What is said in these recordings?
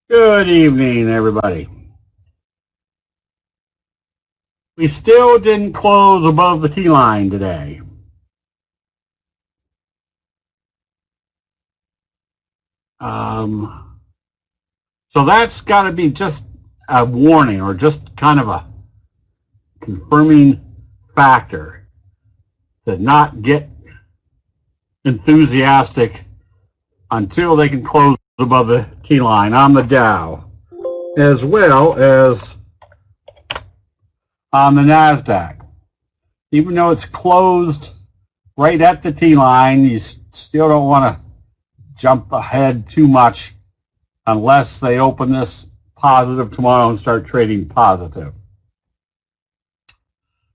Good evening, everybody. We still didn't close above the T-line today. So that's got to be just a warning or just kind of a confirming factor to not get enthusiastic until they can close above the T-line on the Dow, as well as on the NASDAQ. Even though it's closed right at the T-line, you still don't want to jump ahead too much unless they open this positive tomorrow and start trading positive.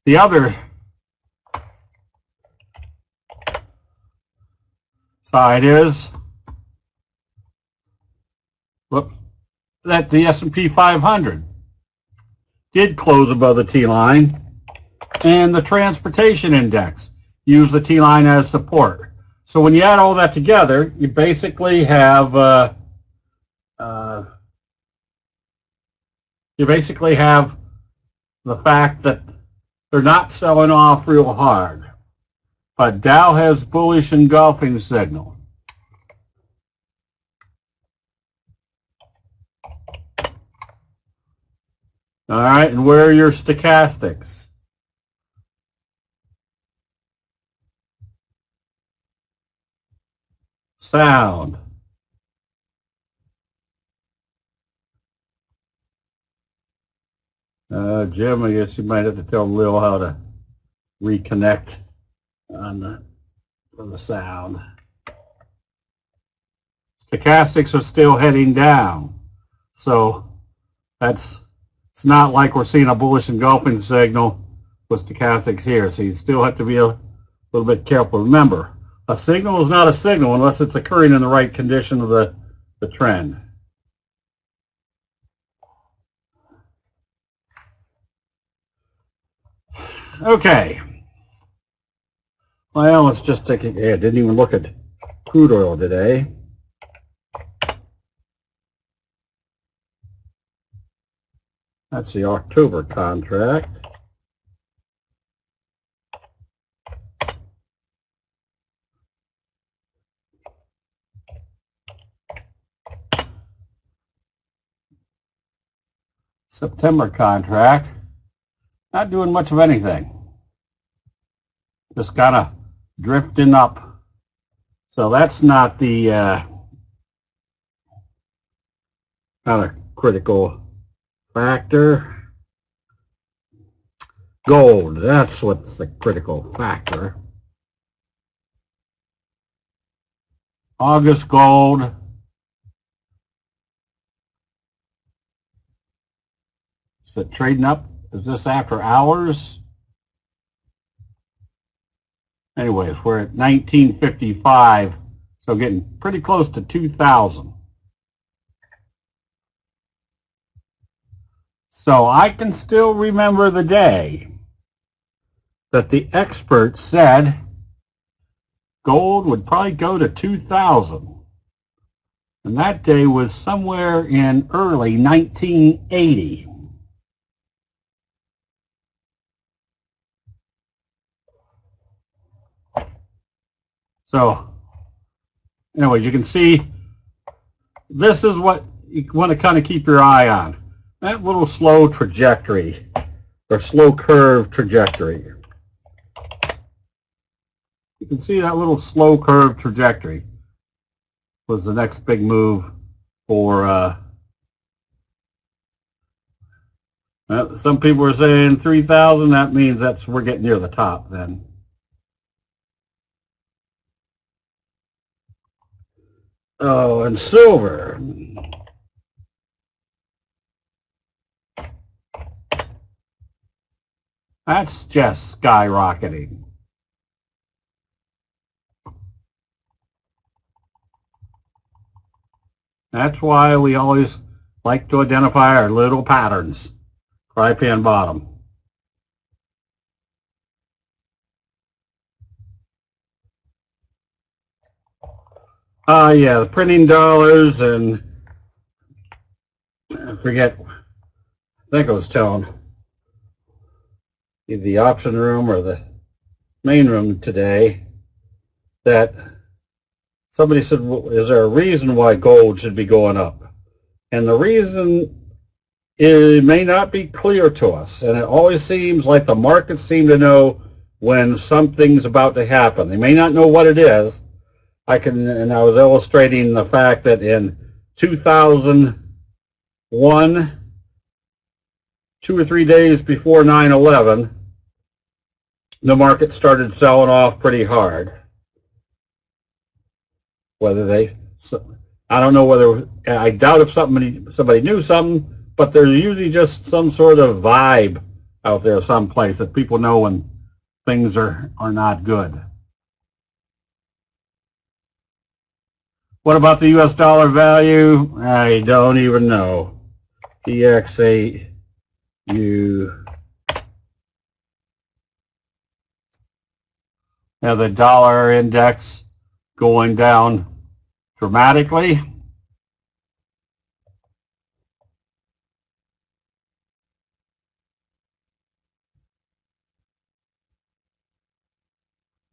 The other side is that the S&P 500 did close above the T-line, and the transportation index used the T-line as support. So when you add all that together, you basically have the fact that they're not selling off real hard. But Dow has bullish engulfing signal. All right, and where are your stochastics? Sound. Jim, I guess you might have to tell Lil how to reconnect on the sound. Stochastics are still heading down, so it's not like we're seeing a bullish engulfing signal with stochastics here. So you still have to be a little bit careful. Remember, a signal is not a signal unless it's occurring in the right condition of the trend. Okay. Well, let's just take it. Yeah, didn't even look at crude oil today. That's the October contract. September contract. Not doing much of anything. Just kind of drifting up. So that's not the not a critical factor. Gold, that's what's the critical factor. August gold. Is it trading up? Is this after hours? Anyways, we're at 1955, so getting pretty close to 2,000. So I can still remember the day that the experts said gold would probably go to 2,000. And that day was somewhere in early 1980. So, anyway, you can see this is what you want to kind of keep your eye on. That little slow trajectory, or slow curve trajectory. You can see that little slow curve trajectory was the next big move for, some people are saying 3,000. That means we're getting near the top then. Oh, and silver. That's just skyrocketing. That's why we always like to identify our little patterns. Fry pan bottom. Yeah, the printing dollars and I forget, I think I was telling either the option room or the main room today that somebody said, well, is there a reason why gold should be going up? And the reason, it may not be clear to us, and it always seems like the markets seem to know when something's about to happen. They may not know what it is. And I was illustrating the fact that in 2001, 2 or 3 days before 9/11, the market started selling off pretty hard. I don't know whether, I doubt if somebody knew something, but there's usually just some sort of vibe out there someplace that people know when things are not good. What about the US dollar value? I don't even know. DX8U. Now the dollar index going down dramatically.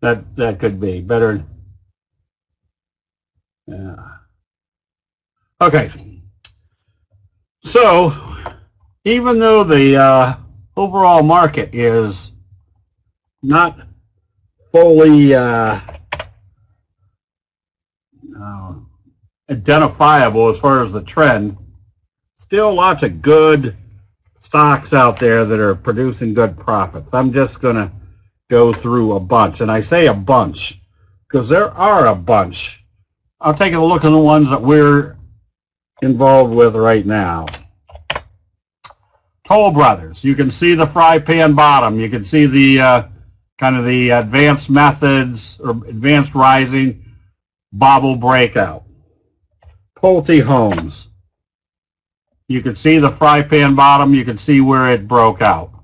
That could be better. Yeah. Okay. So even though the overall market is not fully identifiable as far as the trend, still lots of good stocks out there that are producing good profits. I'm just going to go through a bunch, and I say a bunch because there are a bunch. I'll take a look at the ones that we're involved with right now. Toll Brothers. You can see the fry pan bottom. You can see the kind of the advanced methods or advanced rising bobble breakout. Pulte Homes. You can see the fry pan bottom. You can see where it broke out.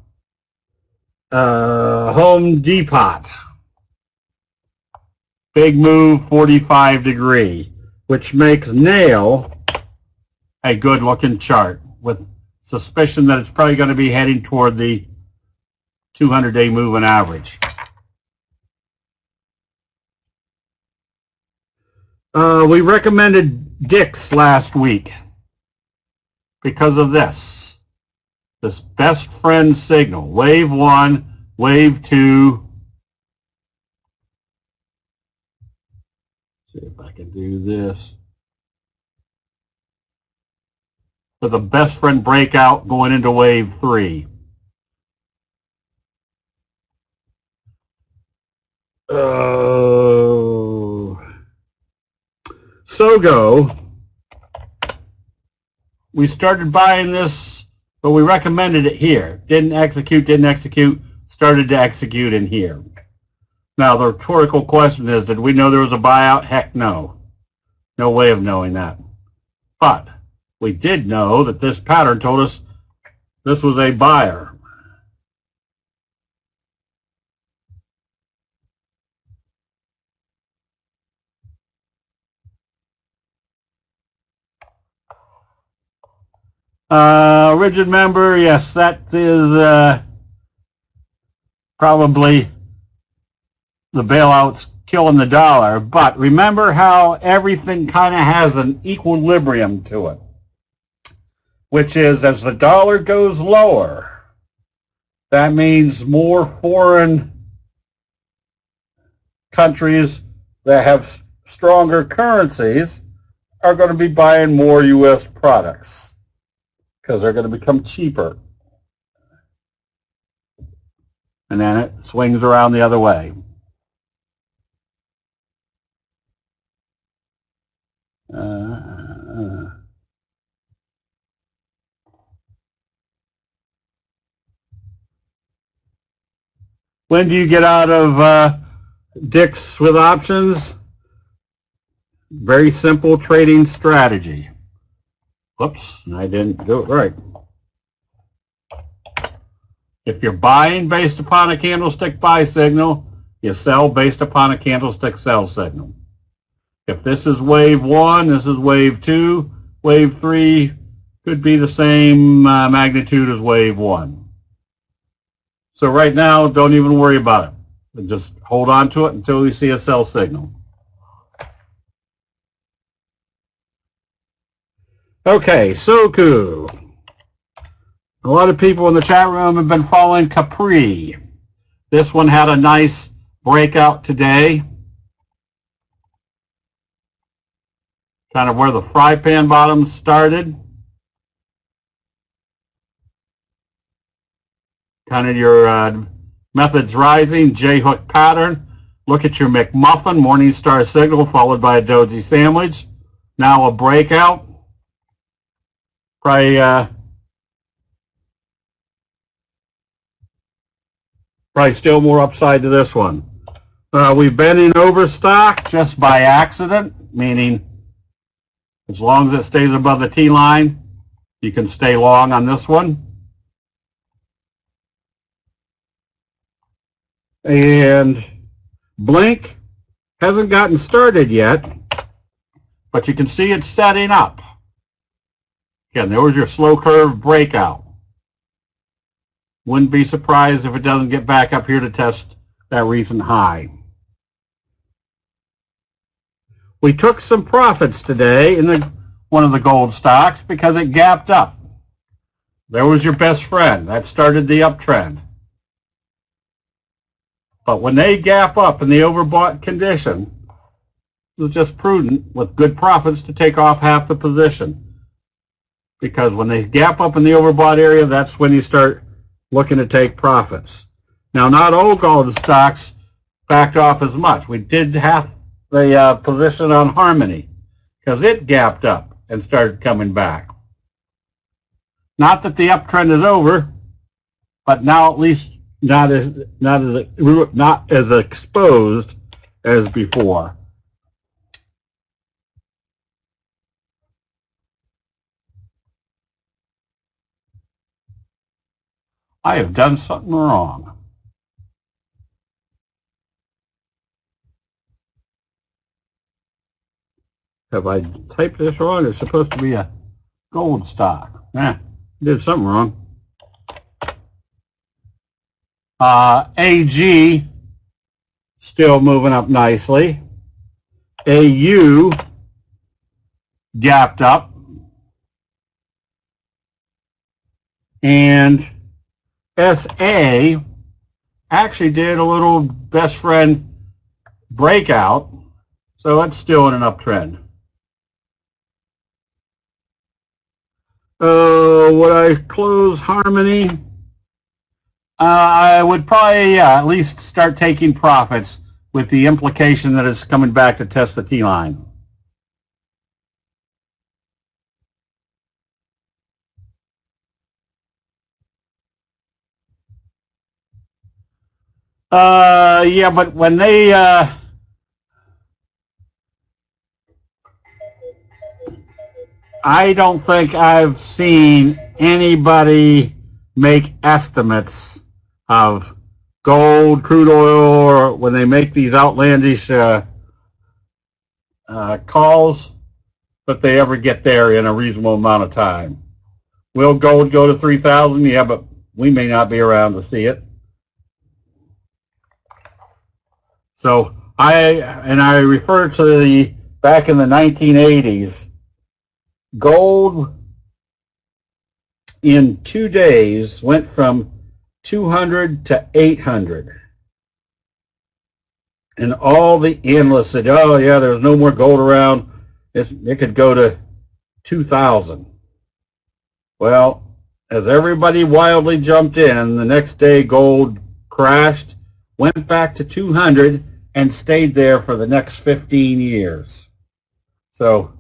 Home Depot. Big move, 45 degree, which makes Nail a good looking chart with suspicion that it's probably going to be heading toward the 200-day moving average. We recommended Dick's last week because of this best friend signal. Wave 1, wave 2. See if I can do this. For the best friend breakout going into wave 3. Sogo, we started buying this, but we recommended it here. Didn't execute, started to execute in here. Now, the rhetorical question is, did we know there was a buyout? Heck no. No way of knowing that. But we did know that this pattern told us this was a buyer. Rigid member, yes, that is probably the bailouts killing the dollar. But remember how everything kind of has an equilibrium to it, which is as the dollar goes lower, that means more foreign countries that have stronger currencies are going to be buying more U.S. products because they're going to become cheaper. And then it swings around the other way. When do you get out of Dick's with options? Very simple trading strategy. Whoops, I didn't do it right. If you're buying based upon a candlestick buy signal, you sell based upon a candlestick sell signal. If this is wave 1, this is wave 2, wave 3, could be the same magnitude as wave 1. So right now, don't even worry about it. Just hold on to it until we see a sell signal. Okay, Soku. A lot of people in the chat room have been following Capri. This one had a nice breakout today. Kind of where the fry pan bottom started. Kind of your methods rising, J-hook pattern. Look at your McMuffin, Morningstar signal followed by a doji sandwich. Now a breakout. Probably still more upside to this one. We've been in overstock just by accident, meaning as long as it stays above the T line, you can stay long on this one. And Blink hasn't gotten started yet, but you can see it's setting up. Again, there was your slow curve breakout. Wouldn't be surprised if it doesn't get back up here to test that recent high. We took some profits today in one of the gold stocks because it gapped up. There was your best friend. That started the uptrend. But when they gap up in the overbought condition, it was just prudent with good profits to take off half the position. Because when they gap up in the overbought area, that's when you start looking to take profits. Now, not all gold stocks backed off as much. We did have the position on Harmony because it gapped up and started coming back. Not that the uptrend is over, but now at least not as exposed as before. I have done something wrong. Have I typed this wrong? It's supposed to be a gold stock. Did something wrong. AG still moving up nicely. AU gapped up. And SA actually did a little best friend breakout, so it's still in an uptrend. Would I close Harmony? I would probably at least start taking profits with the implication that it's coming back to test the T-line. Yeah, but when they I don't think I've seen anybody make estimates of gold, crude oil, or when they make these outlandish calls, that they ever get there in a reasonable amount of time. Will gold go to 3,000? Yeah, but we may not be around to see it. So I refer to the back in the 1980s, gold in 2 days went from 200 to 800. And all the analysts said, oh yeah, there's no more gold around. It could go to 2,000. Well, as everybody wildly jumped in, the next day gold crashed, went back to 200, and stayed there for the next 15 years. So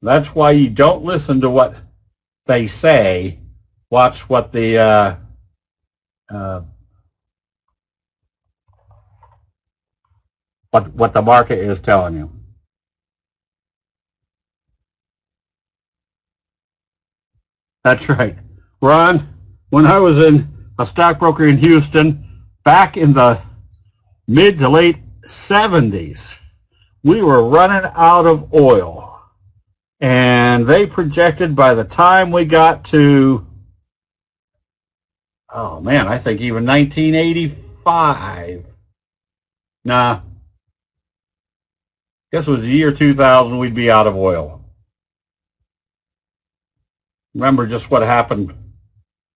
that's why you don't listen to what they say. Watch what the what the market is telling you. That's right. Ron, when I was a stockbroker in Houston, back in the mid to late 70s, we were running out of oil. And And they projected by the time we got to, oh man, I think even 1985. Nah, guess it was the year 2000 we'd be out of oil. Remember just what happened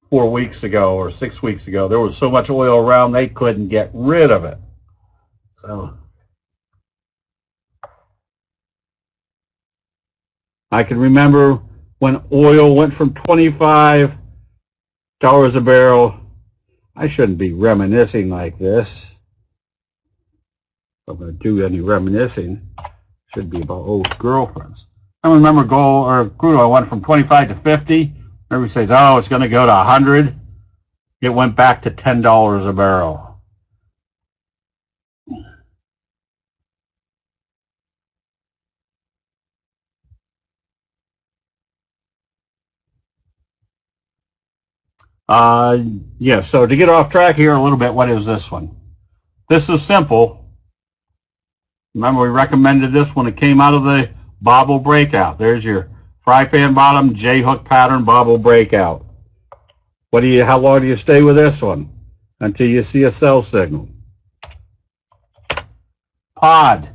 4 weeks ago or 6 weeks ago. There was so much oil around they couldn't get rid of it. So I can remember when oil went from $25 a barrel. I shouldn't be reminiscing like this. If I'm going to do any reminiscing, it should be about old girlfriends. I remember crude oil went from 25 to 50. Everybody says, oh, it's going to go to 100. It went back to $10 a barrel. Yeah, so to get off track here a little bit, what is this one? This is simple. Remember we recommended this when it came out of the bobble breakout. There's your fry pan bottom, J-hook pattern, bobble breakout. How long do you stay with this one? Until you see a sell signal. Pod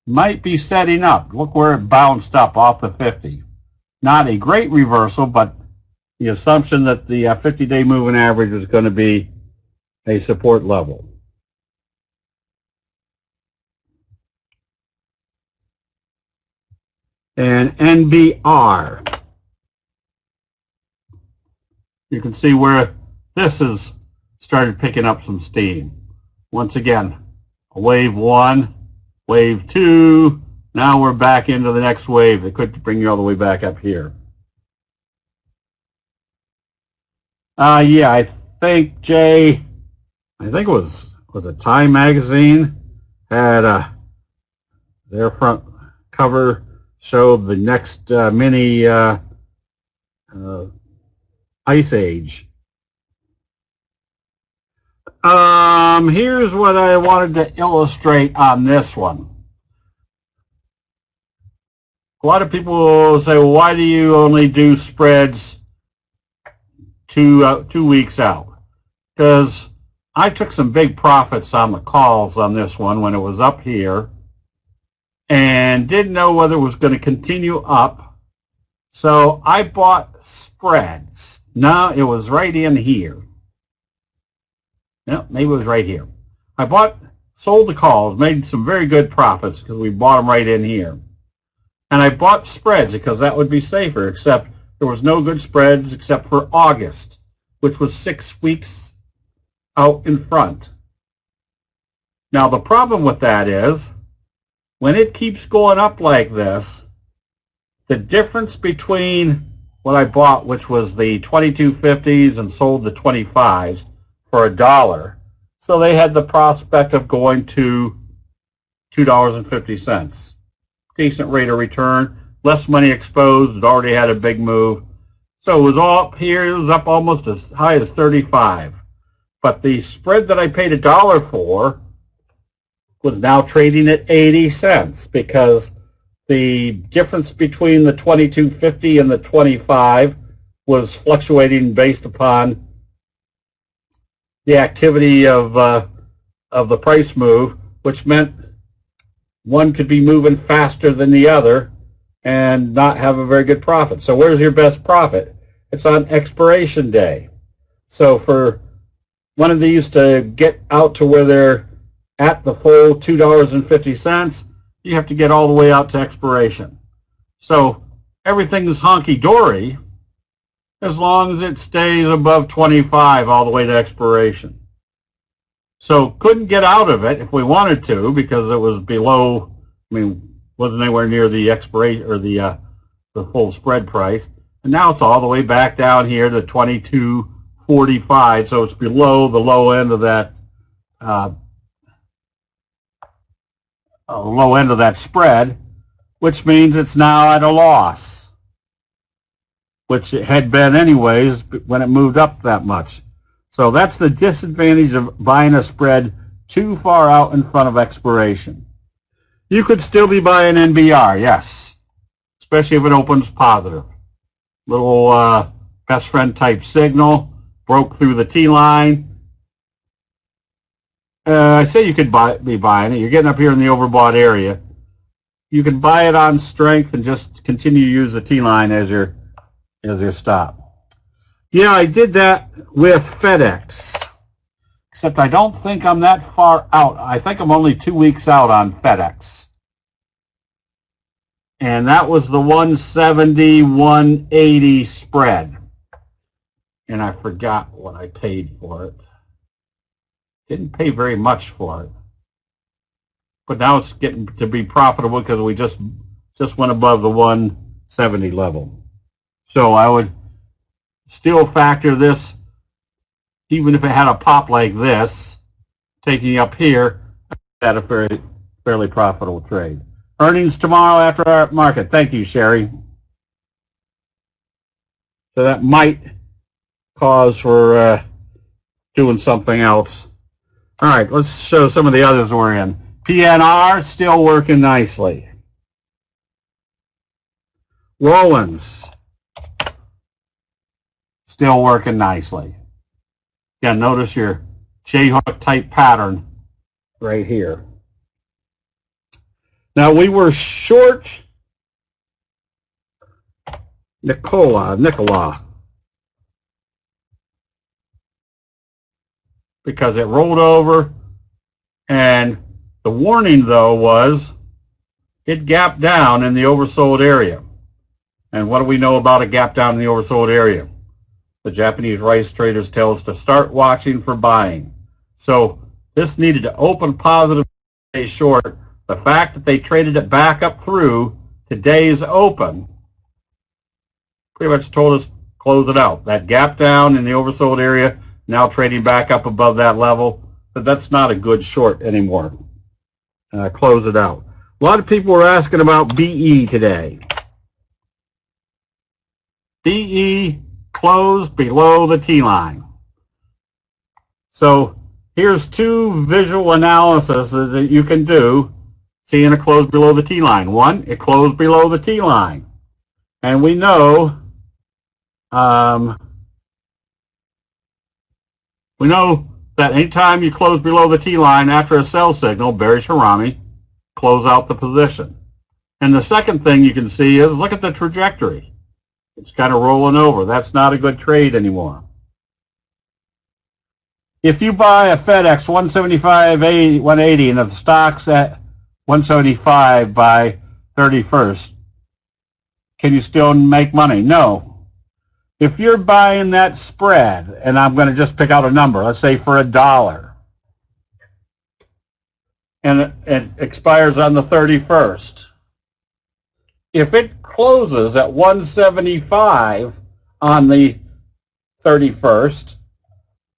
might be setting up. Look where it bounced up off the 50. Not a great reversal, but the assumption that the 50-day moving average is going to be a support level. And NBR. You can see where this has started picking up some steam. Once again, wave 1, wave 2. Now we're back into the next wave. It could bring you all the way back up here. Yeah, I think Jay, I think it was it Time Magazine had their front cover showed the next mini ice age. Here's what I wanted to illustrate on this one. A lot of people will say, well, why do you only do spreads 2 weeks out? Because I took some big profits on the calls on this one when it was up here and didn't know whether it was going to continue up. So I bought spreads. No, it was right in here. No, maybe it was right here. I sold the calls, made some very good profits because we bought them right in here. And I bought spreads because that would be safer, except there was no good spreads except for August, which was 6 weeks out in front. Now, the problem with that is when it keeps going up like this, the difference between what I bought, which was the 2250s, and sold the 25s for $1, so they had the prospect of going to $2.50. Decent rate of return, less money exposed. It already had a big move. So it was all up here. It was up almost as high as 35. But the spread that I paid $1 for was now trading at 80 cents because the difference between the 2250 and the 25 was fluctuating based upon the activity of the price move, which meant one could be moving faster than the other and not have a very good profit. So where's your best profit? It's on expiration day. So for one of these to get out to where they're at the full $2.50, you have to get all the way out to expiration. So everything is honky-dory as long as it stays above 25 all the way to expiration. So couldn't get out of it if we wanted to because it was below, wasn't anywhere near the expiration or the full spread price. And now it's all the way back down here to 22.45, so it's below the low end of that spread, which means it's now at a loss, which it had been anyways when it moved up that much. So that's the disadvantage of buying a spread too far out in front of expiration. You could still be buying NBR, yes. especially if it opens positive. Little best friend type signal, broke through the T-line. I say you could be buying it. You're getting up here in the overbought area. You can buy it on strength and just continue to use the T-line as your stop. Yeah, I did that with FedEx, except I don't think I'm that far out. I think I'm only 2 weeks out on FedEx. And that was the 170, 180 spread. And I forgot what I paid for it. Didn't pay very much for it. But now it's getting to be profitable because we just went above the 170 level. So I would still factor this, even if it had a pop like this, taking up here, at a fairly profitable trade. Earnings tomorrow after our market. Thank you, Sherry. So that might cause for doing something else. All right, let's show some of the others we're in. PNR still working nicely. Rollins still working nicely. Again, notice your J-hook type pattern right here. Now we were short Nikola, because it rolled over, and the warning though was it gapped down in the oversold area. And what do we know about a gap down in the oversold area? The Japanese rice traders tell us to start watching for buying. So this needed to open positive, stay short. The fact that they traded it back up through today's open pretty much told us close it out. That gap down in the oversold area, now trading back up above that level, but that's not a good short anymore. Close it out. A lot of people were asking about BE today. BE closed below the T-line. So here's two visual analyses that you can do seeing it close below the T-line. One, it closed below the T-line. And we know that anytime you close below the T-line after a sell signal, bearish harami, close out the position. And the second thing you can see is look at the trajectory. It's kind of rolling over. That's not a good trade anymore. If you buy a FedEx 175.180 and the stock's at 175 by 31st, can you still make money? No. If you're buying that spread, and I'm going to just pick out a number, let's say for $1, and it expires on the 31st, if it closes at 175 on the 31st,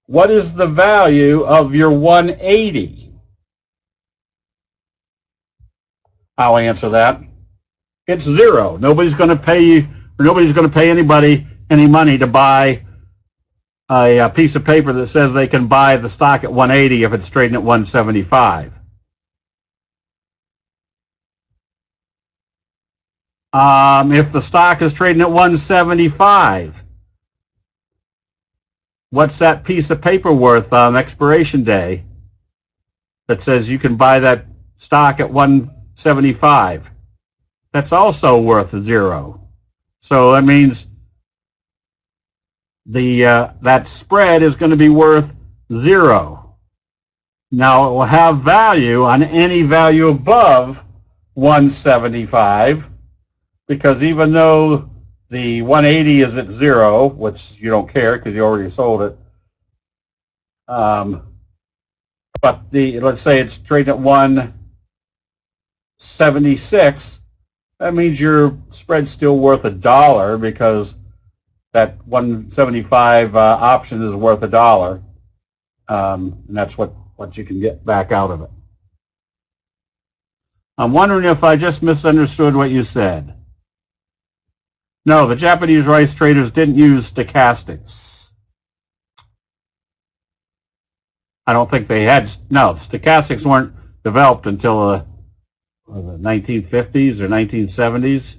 what is the value of your 180? I'll answer that. It's zero. Nobody's going to pay you, or nobody's going to pay anybody any money to buy a piece of paper that says they can buy the stock at 180 if it's trading at 175. If the stock is trading at 175, what's that piece of paper worth on expiration day that says you can buy that stock at 175? That's also worth zero. So that means that spread is going to be worth zero. Now it will have value on any value above 175, because even though the 180 is at zero, which you don't care because you already sold it, but let's say it's trading at 176, that means your spread's still worth $1 because that 175 option is worth $1, and that's what you can get back out of it. I'm wondering if I just misunderstood what you said. No, the Japanese rice traders didn't use stochastics. I don't think they had. No, stochastics weren't developed until the 1950s or 1970s.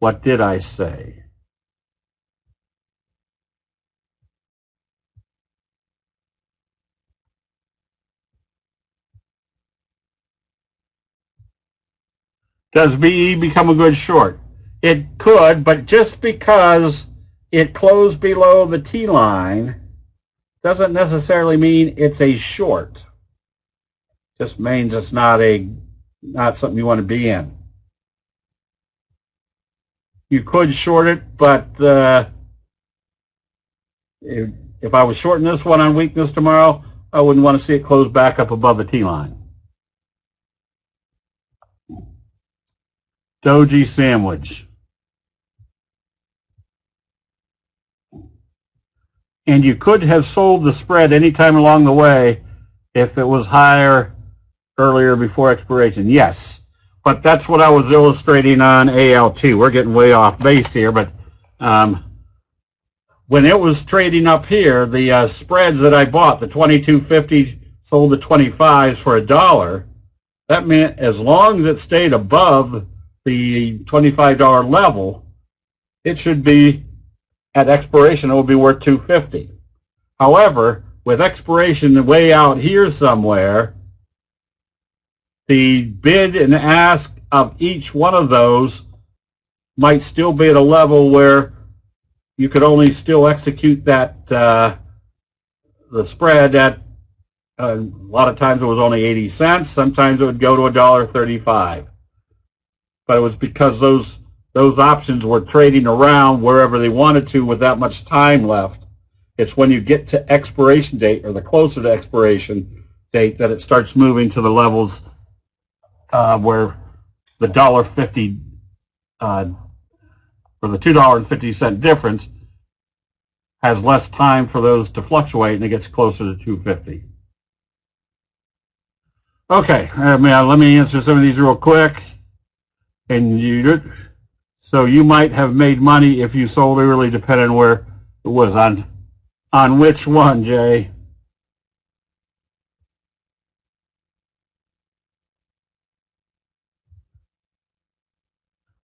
What did I say? Does BE become a good short? It could, but just because it closed below the T line doesn't necessarily mean it's a short. Just means it's not something you want to be in. You could short it, but if I was shorting this one on weakness tomorrow, I wouldn't want to see it close back up above the T line. Doji sandwich. And you could have sold the spread anytime along the way if it was higher earlier before expiration. Yes, but that's what I was illustrating on ALT. We're getting way off base here, but when it was trading up here, the spreads that I bought, the 22.50 sold the 25s for $1. That meant as long as it stayed above the $25 level, it should be at expiration, it will be worth $2.50. However, with expiration way out here somewhere, the bid and ask of each one of those might still be at a level where you could only still execute that the spread at a lot of times it was only 80 cents. Sometimes it would go to $1.35. But it was because those options were trading around wherever they wanted to with that much time left. It's when you get to expiration date or the closer to expiration date that it starts moving to the levels where the $1.50 or the $2.50 difference has less time for those to fluctuate, and it gets closer to $2.50. Okay, let me answer some of these real quick. And so you might have made money if you sold early, depending on where it was. On which one, Jay?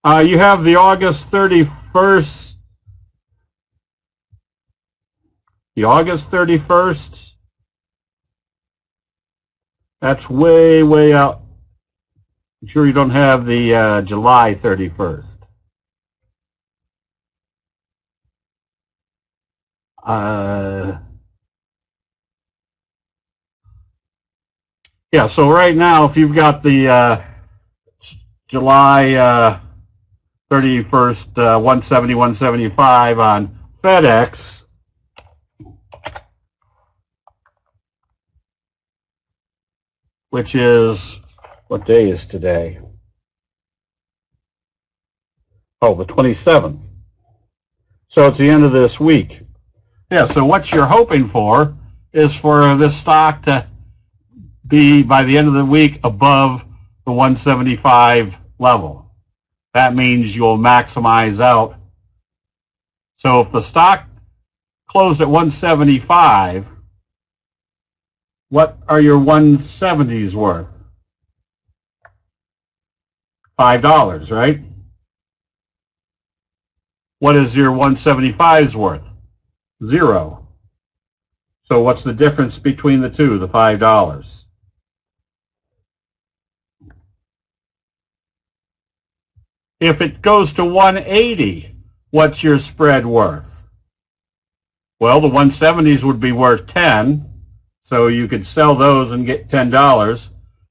You have the August 31st. The August 31st. That's way, way out. I'm sure you don't have the July 31st. Yeah, so right now, if you've got the July 31st, 170, 175 on FedEx, which is, what day is today? Oh, the 27th. So it's the end of this week. Yeah, so what you're hoping for is for this stock to be, by the end of the week, above the 175 level. That means you'll maximize out. So if the stock closed at 175, what are your 170s worth? $5, right? What is your 175s worth? $0. So what's the difference between the two, the $5? If it goes to 180, what's your spread worth? Well, the 170s would be worth 10, so you could sell those and get $10,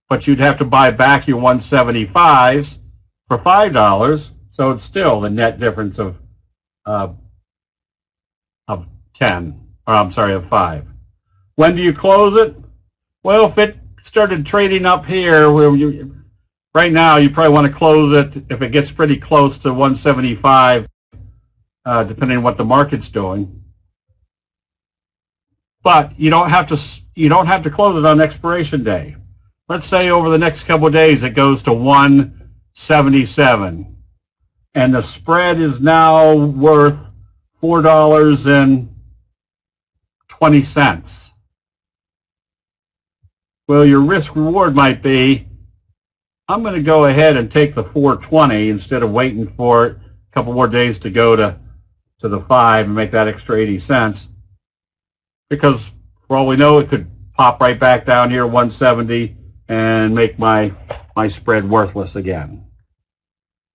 but you'd have to buy back your 175s for $5, so it's still the net difference of 10, or I'm sorry, of 5. When do you close it? Well, if it started trading up here, right now you probably want to close it if it gets pretty close to 175, depending on what the market's doing. But you don't have to close it on expiration day. Let's say over the next couple of days it goes to 177, and the spread is now worth $4.20. Well, your risk reward might be, I'm going to go ahead and take the 420 instead of waiting for it couple more days to go to the 5 and make that extra 80 cents. Because for all we know, it could pop right back down here 170 and make my spread worthless again.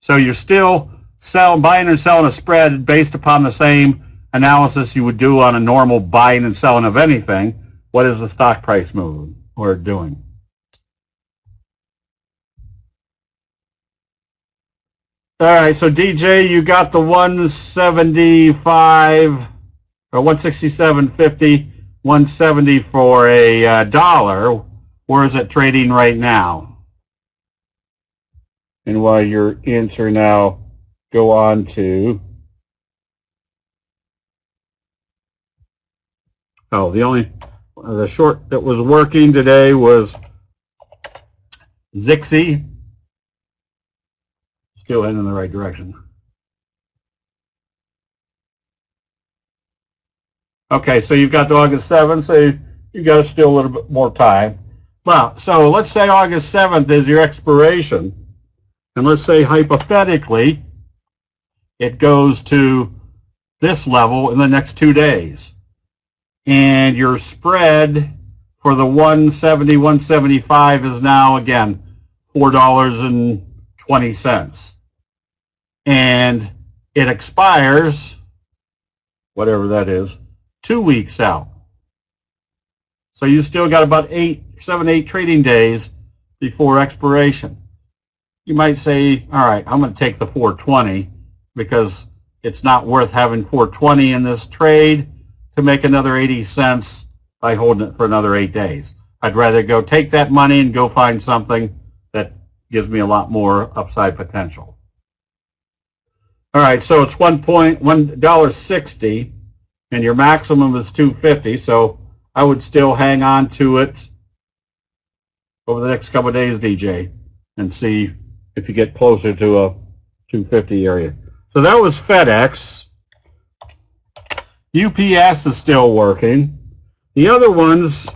So you're still buying and selling a spread based upon the same analysis you would do on a normal buying and selling of anything. What is the stock price moving or doing? All right, so DJ, you got the 175 or 167.50, 170 for a dollar. Where is it trading right now? And while your answer now, go on to the short that was working today was Zixi. Still heading in the right direction. Okay, so you've got to August 7th, so you've got still a little bit more time. Well, so let's say August 7th is your expiration, and let's say hypothetically it goes to this level in the next 2 days. And your spread for the 170, 175 is now, again, $4.20. And it expires, whatever that is, 2 weeks out. So you still got about 7, 8 trading days before expiration. You might say, all right, I'm going to take the 420 because it's not worth having 420 in this trade to make another 80 cents by holding it for another 8 days. I'd rather go take that money and go find something that gives me a lot more upside potential. All right, so it's $1.60, and your maximum is $2.50. So I would still hang on to it over the next couple of days, DJ, and see if you get closer to a $2.50 area. So that was FedEx. UPS is still working. The other ones,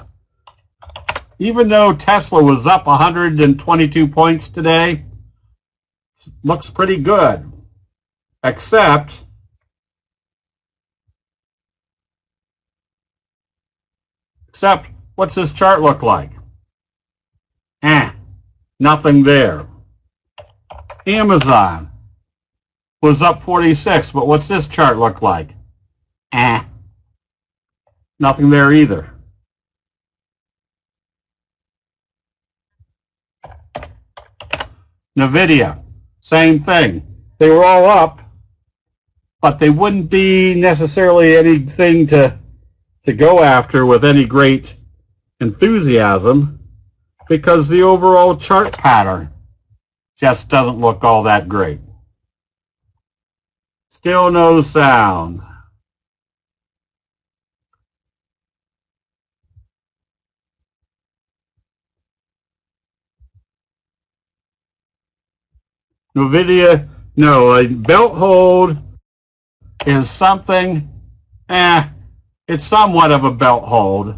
even though Tesla was up 122 points today, looks pretty good. Except what's this chart look like? Nothing there. Amazon was up 46, but what's this chart look like? Nothing there either. Nvidia, same thing. They were all up, but they wouldn't be necessarily anything to go after with any great enthusiasm because the overall chart pattern just doesn't look all that great. Still no sound. Nvidia, no, a belt hold is something, it's somewhat of a belt hold.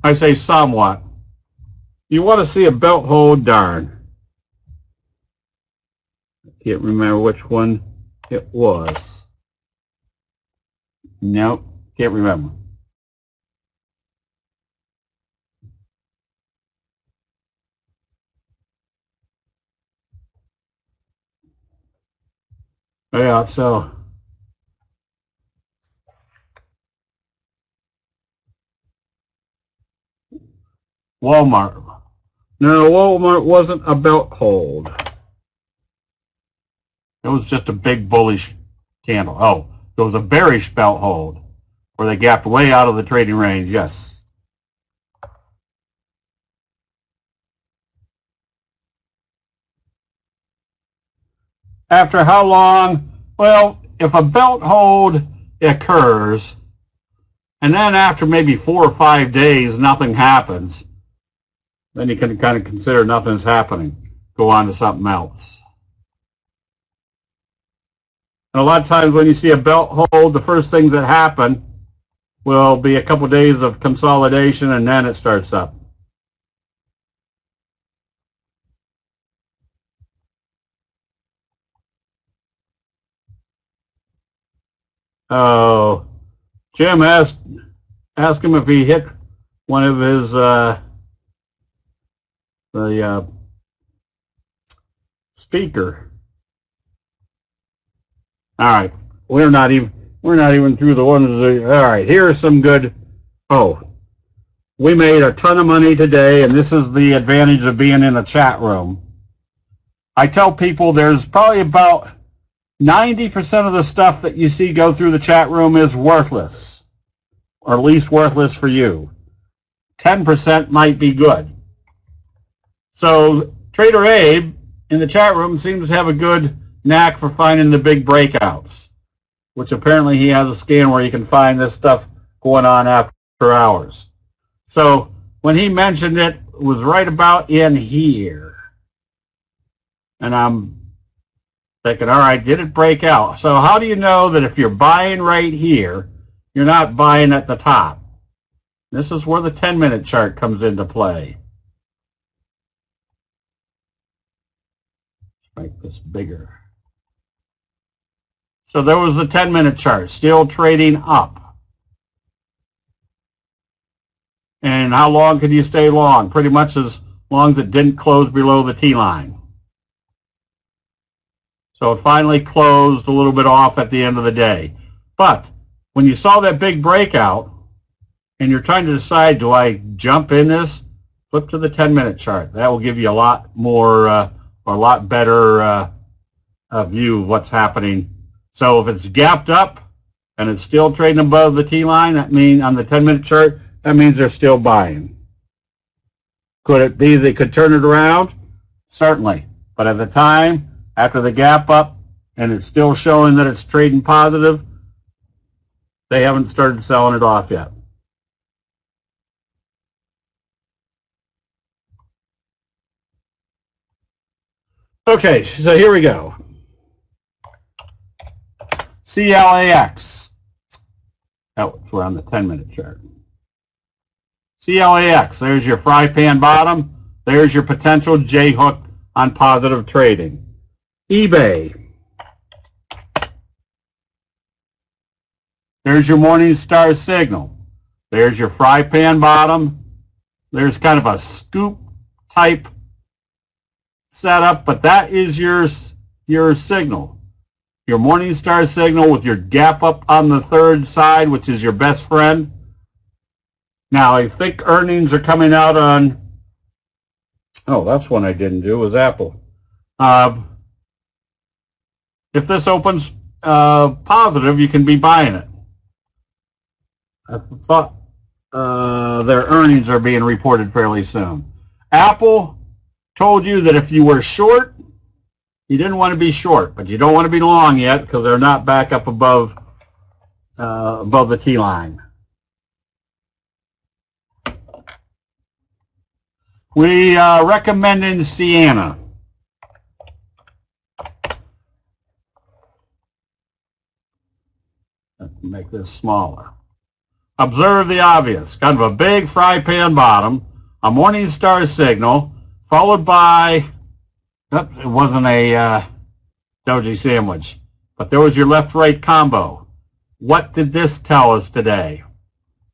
I say somewhat. You want to see a belt hold, darn. I can't remember which one it was. Nope, can't remember. Yeah, so Walmart. No, Walmart wasn't a belt hold. It was just a big bullish candle. Oh, it was a bearish belt hold where they gapped way out of the trading range, yes. After how long? Well, if a belt hold occurs, and then after maybe 4 or 5 days nothing happens, then you can kind of consider nothing's happening. Go on to something else. And a lot of times when you see a belt hold, the first things that happen will be a couple days of consolidation, and then it starts up. Oh, Jim asked him if he hit one of his the speaker. All right, we're not even through the ones. All right, here are some good. Oh, we made a ton of money today, and this is the advantage of being in a chat room. I tell people there's probably about 90% of the stuff that you see go through the chat room is worthless, or at least worthless for you. 10% might be good. So Trader Abe in the chat room seems to have a good knack for finding the big breakouts, which apparently he has a scan where you can find this stuff going on after hours. So when he mentioned it, it was right about in here. And I'm thinking, all right, did it break out? So how do you know that if you're buying right here, you're not buying at the top? This is where the 10-minute chart comes into play. Let's make this bigger. So there was the 10-minute chart, still trading up. And how long could you stay long? Pretty much as long as it didn't close below the T-line. So it finally closed a little bit off at the end of the day. But when you saw that big breakout and you're trying to decide, do I jump in this? Flip to the 10-minute chart. That will give you a lot more, or a lot better view of what's happening. So if it's gapped up and it's still trading above the T-line, that means on the 10-minute chart, that means they're still buying. Could it be they could turn it around? Certainly. But at the time, after the gap up, and it's still showing that it's trading positive, they haven't started selling it off yet. Okay, so here we go. CLAX. Oh, we're on the 10-minute chart. CLAX, there's your fry pan bottom. There's your potential J-hook on positive trading. eBay. There's your morning star signal. There's your fry pan bottom. There's kind of a scoop type setup, but that is your signal. Your morning star signal with your gap up on the third side, which is your best friend. Now, I think earnings are coming out on, oh, that's one I didn't do, was Apple. If this opens positive, you can be buying it. I thought their earnings are being reported fairly soon. Apple told you that if you were short, you didn't want to be short, but you don't want to be long yet because they're not back up above the T-line. We recommending Sienna. Let's make this smaller. Observe the obvious. Kind of a big fry pan bottom, a morning star signal, followed by, it wasn't a doji sandwich, but there was your left-right combo. What did this tell us today?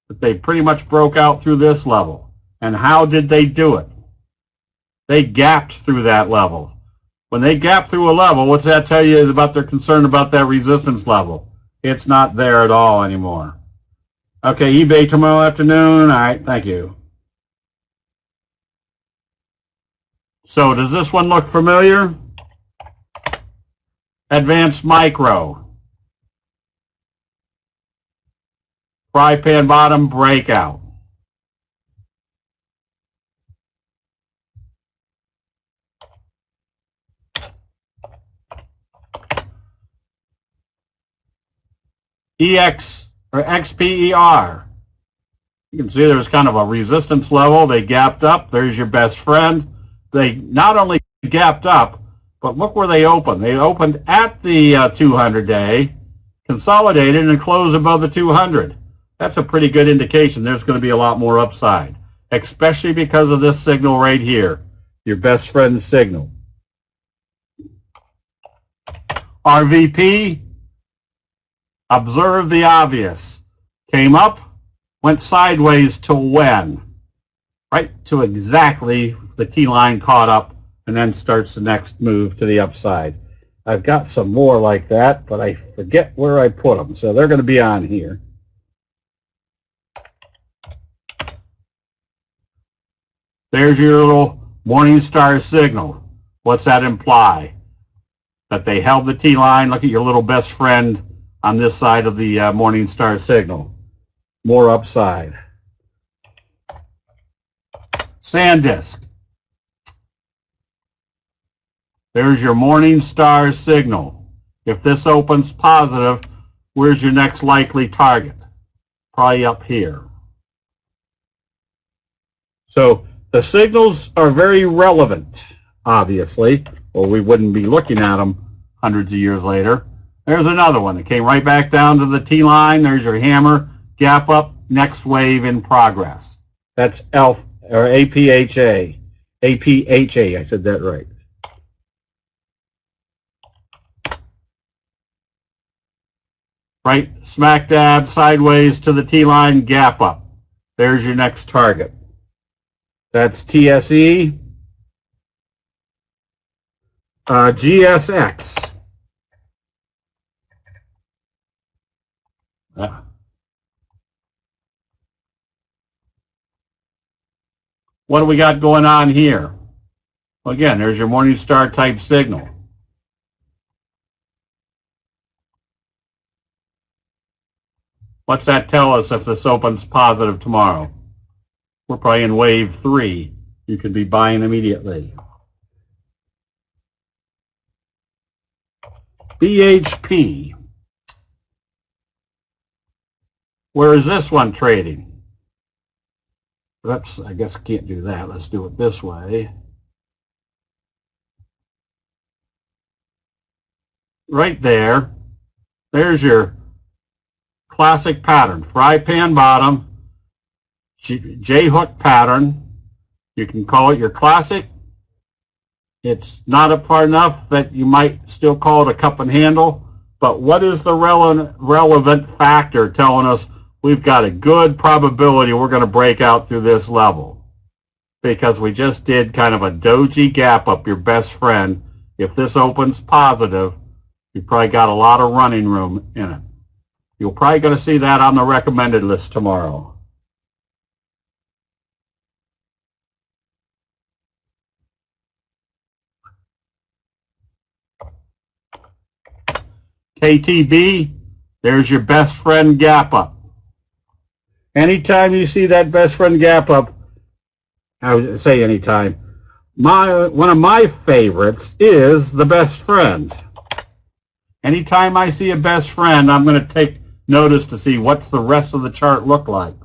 That they pretty much broke out through this level. And how did they do it? They gapped through that level. When they gap through a level, what's that tell you about their concern about that resistance level? It's not there at all anymore. Okay, eBay tomorrow afternoon. All right, thank you. So does this one look familiar? Advanced Micro. Fry pan bottom breakout. EX or XPER. You can see there's kind of a resistance level. They gapped up. There's your best friend. They not only gapped up, but look where they opened. They opened at the 200-day, consolidated, and closed above the 200. That's a pretty good indication there's going to be a lot more upside, especially because of this signal right here, your best friend signal. RVP. Observe the obvious. Came up, went sideways to when? Right to exactly the T-line caught up, and then starts the next move to the upside. I've got some more like that, but I forget where I put them, so they're going to be on here. There's your little morning star signal. What's that imply? That they held the T-line. Look at your little best friend on this side of the morning star signal. More upside. Sandisk. There's your morning star signal. If this opens positive, where's your next likely target? Probably up here. So the signals are very relevant, obviously, or we wouldn't be looking at them hundreds of years later. There's another one. It came right back down to the T-line. There's your hammer, gap up, next wave in progress. That's APHA. APHA, I said that right. Right, smack dab, sideways to the T-line, gap up. There's your next target. That's TSE. GSX. What do we got going on here? Well, again, there's your morning star type signal. What's that tell us if this opens positive tomorrow? We're probably in wave 3. You could be buying immediately. BHP. Where is this one trading? Oops, I guess I can't do that. Let's do it this way. Right there. There's your classic pattern. Fry pan bottom. J-hook pattern. You can call it your classic. It's not up far enough that you might still call it a cup and handle, but what is the relevant factor telling us we've got a good probability we're going to break out through this level? Because we just did kind of a doji gap up, your best friend. If this opens positive, you've probably got a lot of running room in it. You're probably going to see that on the recommended list tomorrow. KTB, there's your best friend gap up. Anytime you see that best friend gap up, I would say anytime, one of my favorites is the best friend. Anytime I see a best friend, I'm going to take notice to see what's the rest of the chart look like.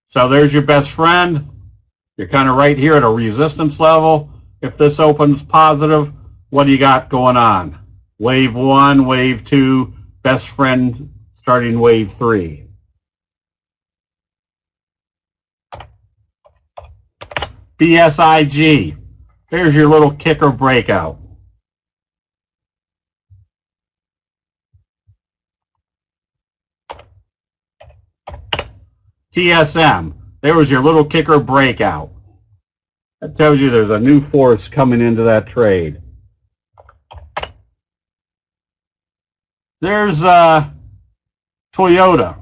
So there's your best friend. You're kind of right here at a resistance level. If this opens positive, what do you got going on? Wave 1, wave 2, best friend starting wave 3. BSIG. There's your little kicker breakout. TSM. There was your little kicker breakout. That tells you there's a new force coming into that trade. There's Toyota.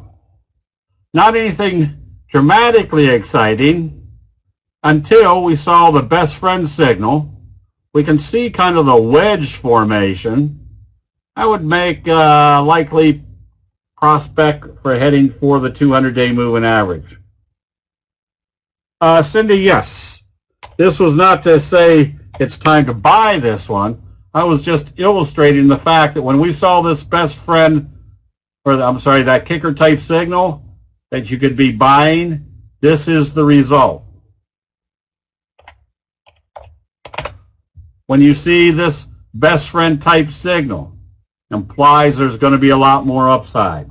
Not anything dramatically exciting until we saw the best friend signal. We can see kind of the wedge formation. I would make likely prospect for heading for the 200-day moving average. Cindy, yes. This was not to say it's time to buy this one. I was just illustrating the fact that when we saw this best friend, or I'm sorry, that kicker type signal that you could be buying, this is the result. When you see this best friend type signal, implies there's going to be a lot more upside.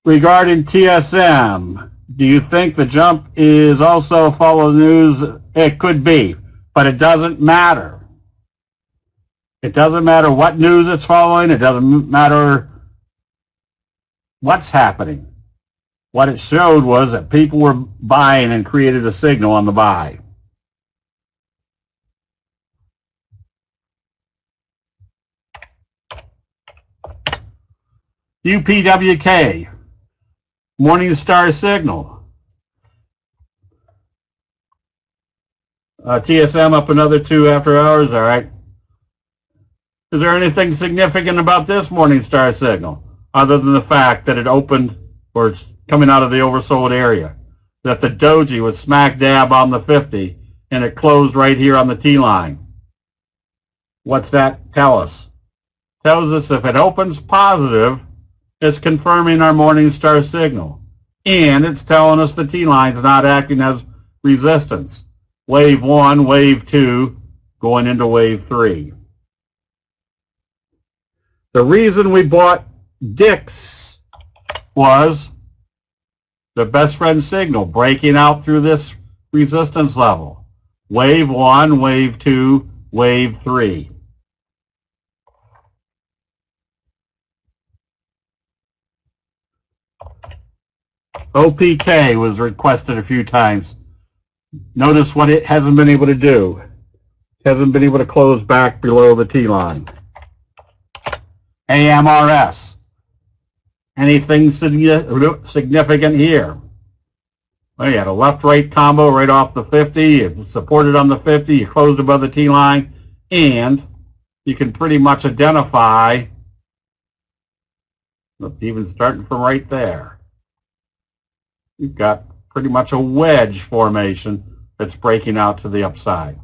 Regarding TSM, do you think the jump is also follow the news? It could be. But it doesn't matter. It doesn't matter what news it's following. It doesn't matter what's happening. What it showed was that people were buying and created a signal on the buy. UPWK, Morningstar signal. TSM up another 2 after hours, all right. Is there anything significant about this Morningstar signal other than the fact that it opened, or it's coming out of the oversold area, that the doji was smack dab on the 50 and it closed right here on the T line? What's that tell us? Tells us if it opens positive, it's confirming our Morningstar signal, and it's telling us the T line's not acting as resistance. Wave 1, wave 2, going into wave 3. The reason we bought Dix was the best friend signal breaking out through this resistance level. Wave 1, wave 2, wave 3. OPK was requested a few times. Notice what it hasn't been able to do. It hasn't been able to close back below the T line. AMRS. Anything significant here? Well, you had a left-right combo right off the 50. It supported on the 50. You closed above the T line. And you can pretty much identify, even starting from right there, you've got pretty much a wedge formation that's breaking out to the upside.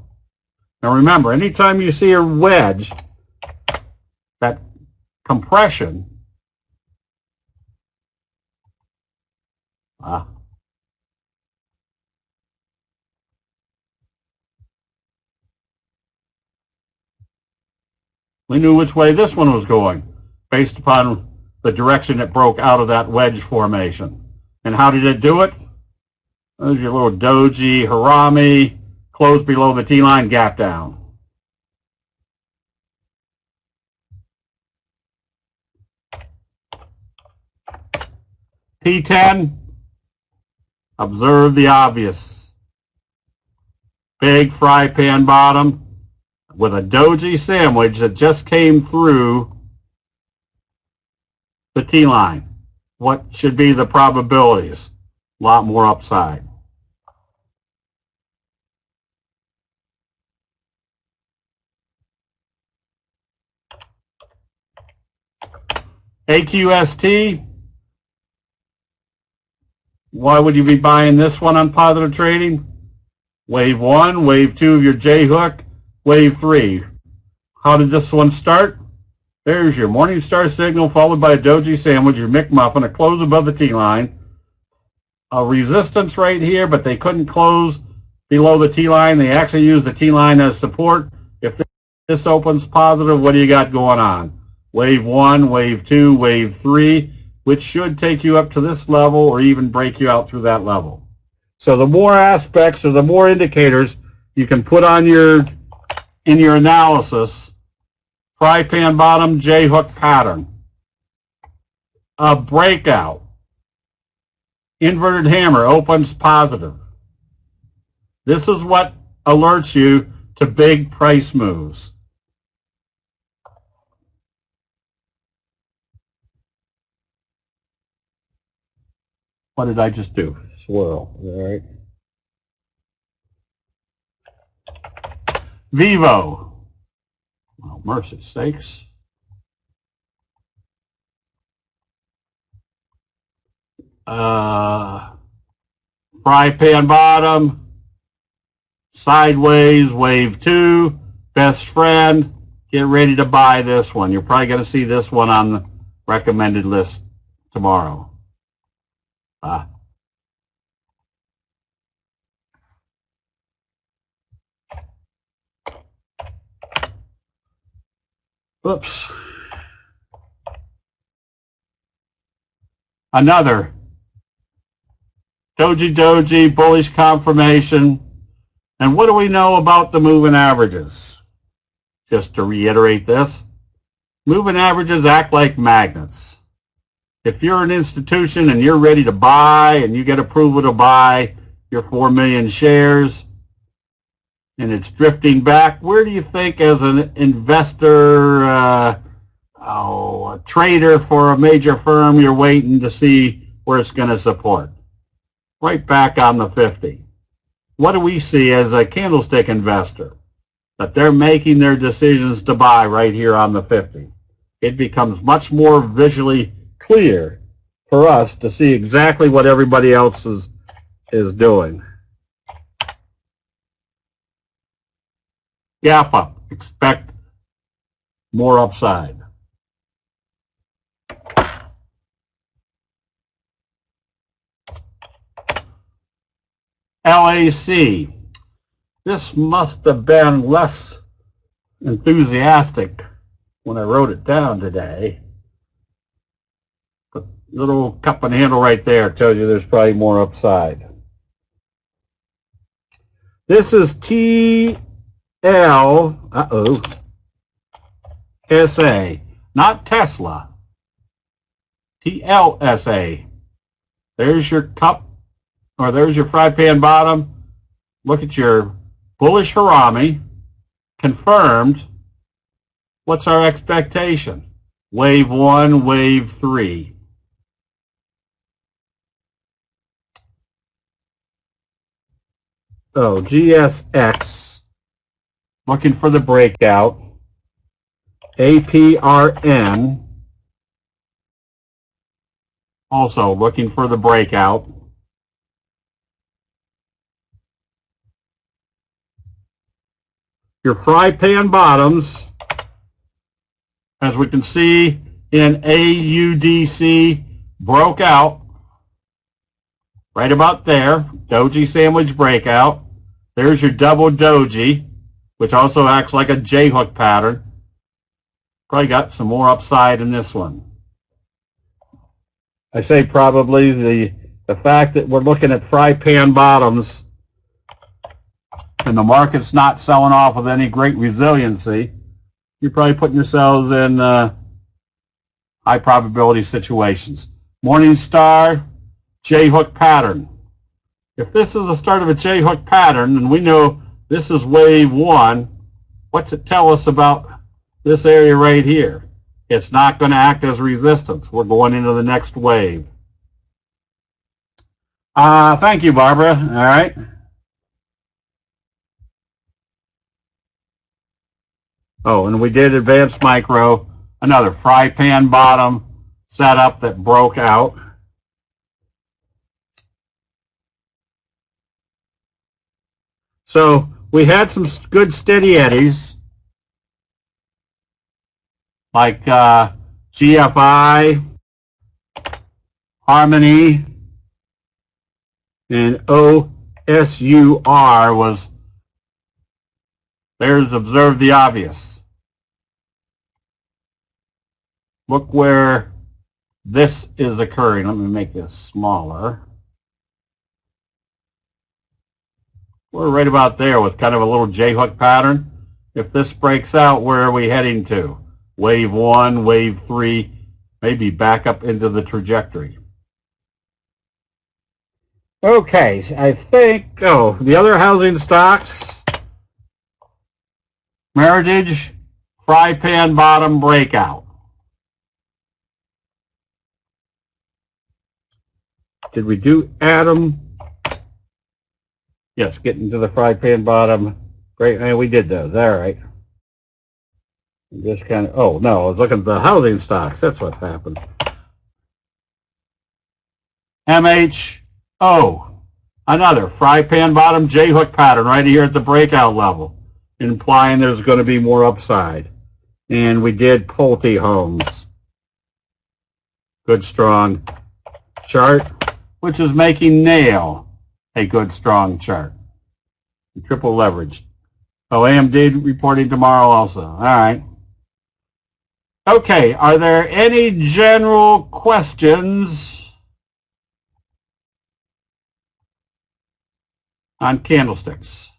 Now remember, anytime you see a wedge, that compression, we knew which way this one was going based upon the direction it broke out of that wedge formation. And how did it do it? There's your little doji, harami, close below the T-line, gap down. T10, observe the obvious. Big fry pan bottom with a doji sandwich that just came through the T-line. What should be the probabilities? A lot more upside. AQST, why would you be buying this one on positive trading? Wave 1, wave 2 of your J-hook, wave 3. How did this one start? There's your Morningstar signal followed by a doji sandwich, your McMuffin, a close above the T-line. A resistance right here, but they couldn't close below the T-line. They actually used the T-line as support. If this opens positive, what do you got going on? Wave 1, wave 2, wave 3, which should take you up to this level or even break you out through that level. So the more aspects or the more indicators you can put on in your analysis, fry pan bottom, J-hook pattern, a breakout, inverted hammer opens positive. This is what alerts you to big price moves. What did I just do? Swirl, all right. Vivo. Oh, mercy sakes. Fry pan bottom, sideways, wave 2, best friend. Get ready to buy this one. You're probably going to see this one on the recommended list tomorrow. Oops. Another doji bullish confirmation. And what do we know about the moving averages? Just to reiterate this, moving averages act like magnets. If you're an institution and you're ready to buy and you get approval to buy your 4 million shares and it's drifting back, where do you think as an investor, a trader for a major firm, you're waiting to see where it's going to support? Right back on the 50. What do we see as a candlestick investor? That they're making their decisions to buy right here on the 50. It becomes much more visually clear for us to see exactly what everybody else is doing. Gap up. Expect more upside. LAC. This must have been less enthusiastic when I wrote it down today. The little cup and handle right there tells you there's probably more upside. This is SA, not Tesla. TLSA. There's your cup, or there's your fry pan bottom. Look at your bullish harami, confirmed. What's our expectation? Wave 1, wave 3. Oh, GSX, looking for the breakout. APRN, also looking for the breakout. Your fry pan bottoms, as we can see in AUDC, broke out right about there. Doji sandwich breakout. There's your double doji, which also acts like a J-hook pattern. Probably got some more upside in this one. I say probably the fact that we're looking at fry pan bottoms and the market's not selling off with any great resiliency, you're probably putting yourselves in high probability situations. Morningstar, J-hook pattern. If this is the start of a J-hook pattern, and we know this is wave 1, what's it tell us about this area right here? It's not going to act as resistance. We're going into the next wave. Thank you, Barbara. All right. Oh, and we did advanced micro, another fry pan bottom setup that broke out. So we had some good steady eddies, like GFI, Harmony, and OSUR was, there's observe the obvious. Look where this is occurring. Let me make this smaller. We're right about there with kind of a little J-hook pattern. If this breaks out, where are we heading to? Wave 1, wave 3, maybe back up into the trajectory. Okay, I think, the other housing stocks, Meritage, fry pan bottom breakout. Did we do Atom? Yes, getting to the fry pan bottom. Great, man, we did those. All right. Just kind of, oh, no, I was looking at the housing stocks. That's what happened. MHO, another fry pan bottom J-hook pattern right here at the breakout level, implying there's going to be more upside. And we did Pulte Homes. Good, strong chart, which is making Nail a good, strong chart. Triple leveraged. Oh, AMD reporting tomorrow also. All right. Okay, are there any general questions on candlesticks?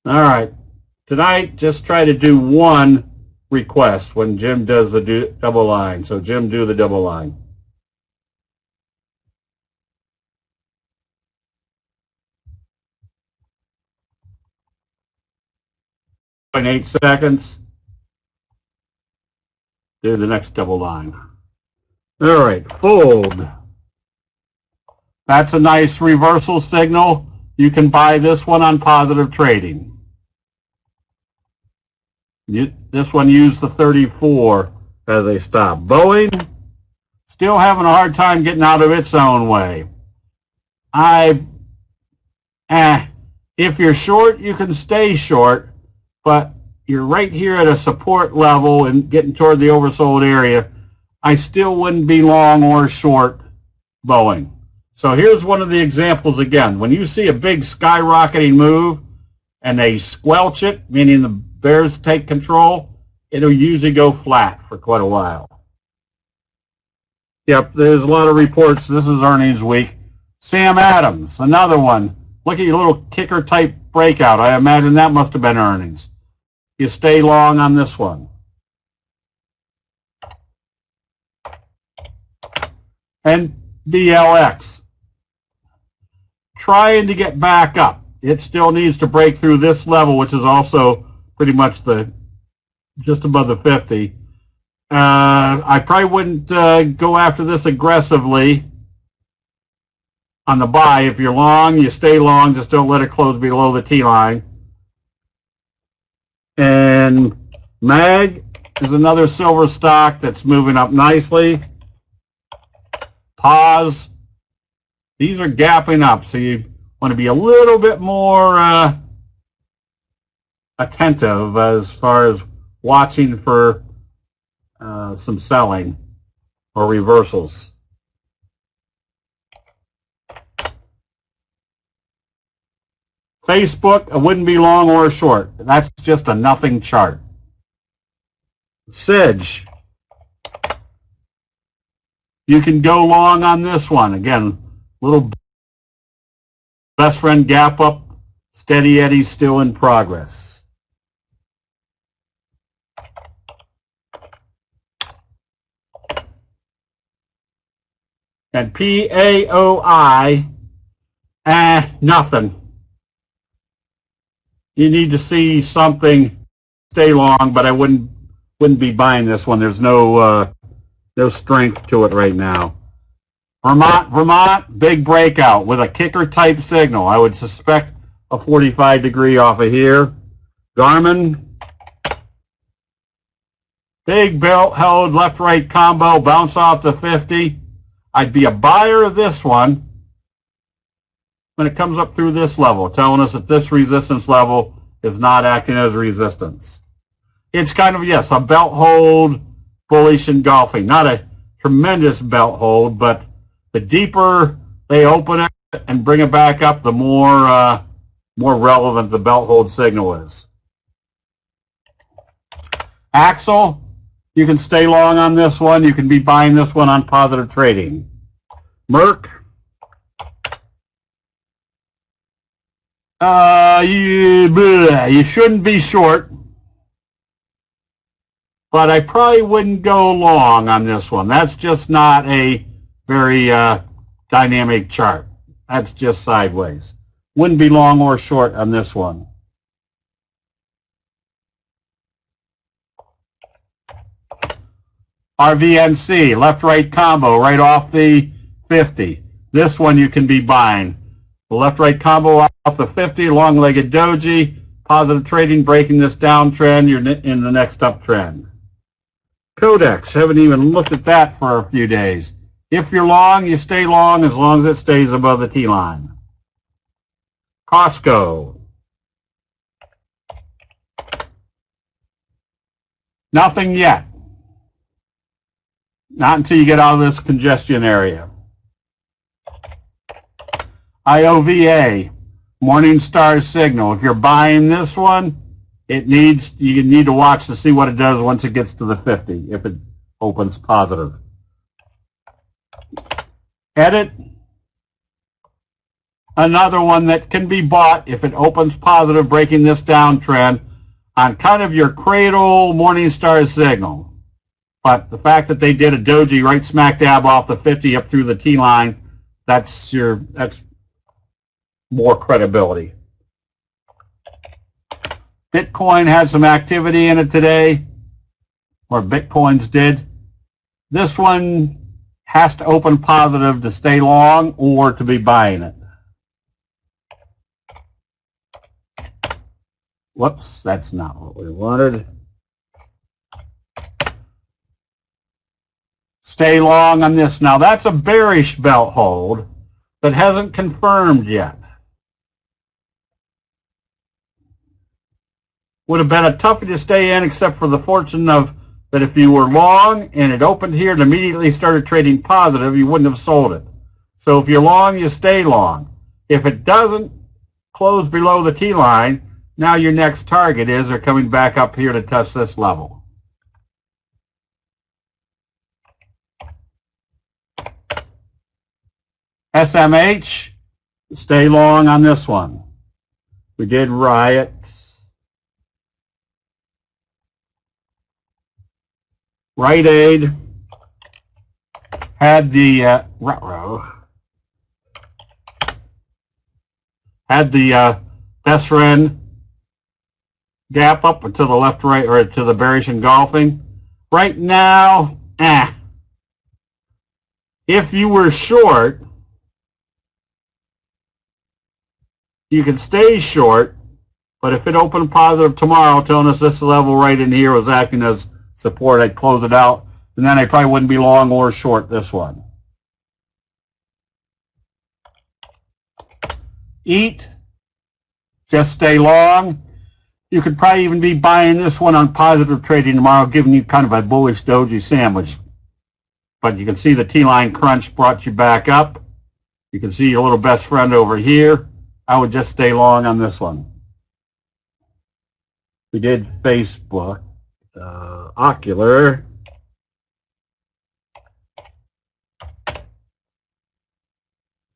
All right. Tonight, just try to do one request when Jim does the double line. So Jim, do the double line. 0.8 seconds. Do the next double line. All right, fold. That's a nice reversal signal. You can buy this one on positive trading. This one used the 34 as a stop. Boeing, still having a hard time getting out of its own way. If you're short, you can stay short, but you're right here at a support level and getting toward the oversold area. I still wouldn't be long or short Boeing. So here's one of the examples again. When you see a big skyrocketing move and they squelch it, meaning the bears take control, it'll usually go flat for quite a while. Yep, there's a lot of reports. This is earnings week. Sam Adams, another one. Look at your little kicker type breakout. I imagine that must have been earnings. You stay long on this one. And BLX, trying to get back up. It still needs to break through this level, which is also pretty much just above the 50. I probably wouldn't go after this aggressively on the buy. If you're long, you stay long. Just don't let it close below the T line. And MAG is another silver stock that's moving up nicely. Pause. These are gapping up, so you want to be a little bit more attentive as far as watching for some selling or reversals. Facebook, I wouldn't be long or short. That's just a nothing chart. SIDGE, you can go long on this one. Again, little best friend gap up, steady eddy still in progress. And PAOI, nothing. You need to see something, stay long, but I wouldn't be buying this one. There's no strength to it right now. Vermont, big breakout with a kicker type signal. I would suspect a 45 degree off of here. Garmin, big belt held left right combo, bounce off the 50. I'd be a buyer of this one when it comes up through this level, telling us that this resistance level is not acting as resistance. It's kind of, yes, a belt hold, bullish engulfing. Not a tremendous belt hold, but the deeper they open it and bring it back up, the more relevant the belt hold signal is. Axle, you can stay long on this one. You can be buying this one on positive trading. Merck, you shouldn't be short, but I probably wouldn't go long on this one. That's just not a very dynamic chart. That's just sideways. Wouldn't be long or short on this one. RVNC, left-right combo, right off the 50. This one you can be buying. The left-right combo off the 50, long-legged doji, positive trading, breaking this downtrend. You're in the next uptrend. Codex, haven't even looked at that for a few days. If you're long, you stay long as long as it stays above the T-line. Costco. Nothing yet. Not until you get out of this congestion area. IOVA, Morningstar signal. If you're buying this one, you need to watch to see what it does once it gets to the 50, if it opens positive. Edit, Another one that can be bought if it opens positive, breaking this downtrend on kind of your cradle Morningstar signal. But the fact that they did a doji right smack dab off the 50 up through the T line, that's more credibility. Bitcoin had some activity in it today, or Bitcoins did. This one has to open positive to stay long or to be buying it. Whoops, that's not what we wanted. Stay long on this. Now that's a bearish belt hold that hasn't confirmed yet. Would have been a toughie to stay in, except for the fortune of that if you were long and it opened here and immediately started trading positive, you wouldn't have sold it. So if you're long, you stay long. If it doesn't close below the T line, now your next target is they're coming back up here to touch this level. SMH, stay long on this one. We did riot. Rite Aid had the best friend gap up to the left, right, or to the bearish engulfing. Right now, if you were short, you can stay short, but if it opened positive tomorrow, telling us this level right in here was acting as support, I'd close it out, and then I probably wouldn't be long or short this one. Eat, just stay long. You could probably even be buying this one on positive trading tomorrow, giving you kind of a bullish doji sandwich. But you can see the T-line crunch brought you back up. You can see your little best friend over here. I would just stay long on this one. We did Facebook. Ocular.